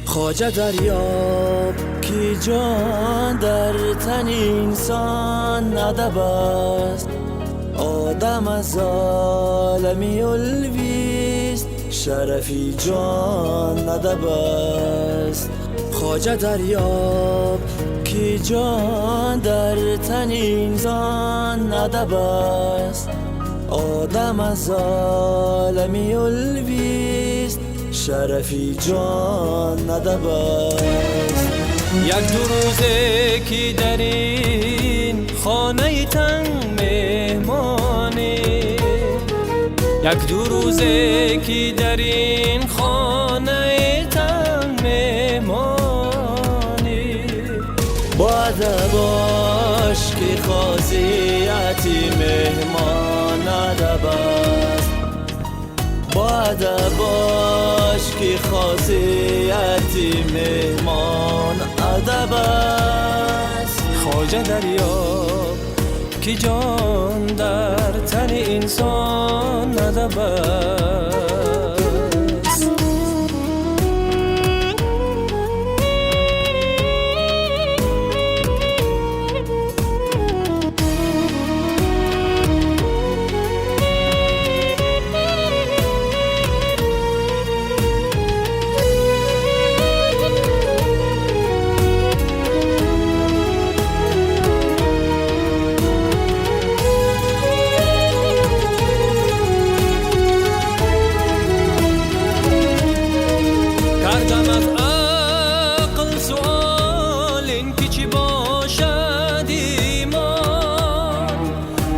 خواجه دریاب کی جان در تن انسان ندب است. آدم از عالمی الویست شرفی جان ندب است. خواجه دریاب کی جان در تن انسان ندب است. آدم از عالمی الویست شرفی جان ندب است. یک دو روزه که در این خانه تنگ مهمانی، یک دو روزه که در این خانه تنگ مهمانی، باید باش که خاصیتی مهمان ادب است. باید باش که خاصیتی مهمان ادب است. خواجه دریاب که جان در تن انسان ندب است.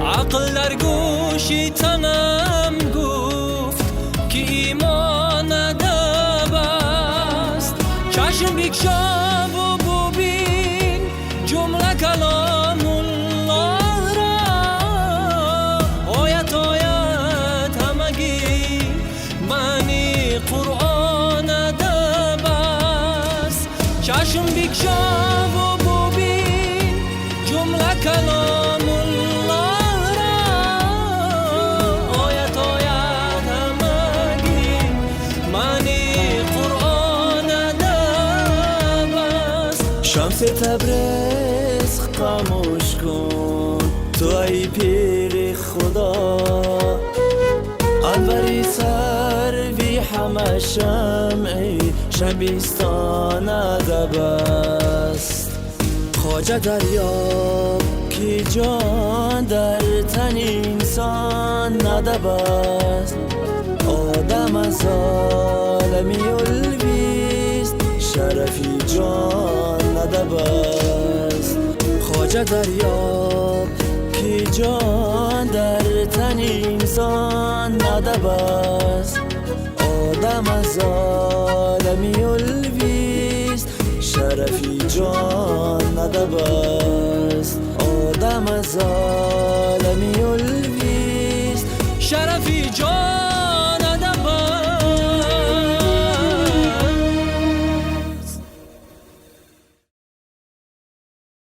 عقل در گوشی تنم گفت که ایمان ادب است. چشم بگشا و ببین جمله کلام الله را، آیت آیت همگی معنی قرآن ادب است. چشم بگشا و ببین جمله کلام شمس تبریز خاموش کن تو ای پیر خدا. انوری سروی همه شمعی شبستان ادب است. خواجه دریاب کی جان در تن انسان ندب است. آدم از عالمی الویست شرفی جان ندب است. خواجه دریاب کی جان در تن انسان ندب است. آدم از عالمی الویست شرفی جان ندب است. آدم از عالمی الویست شرفی جان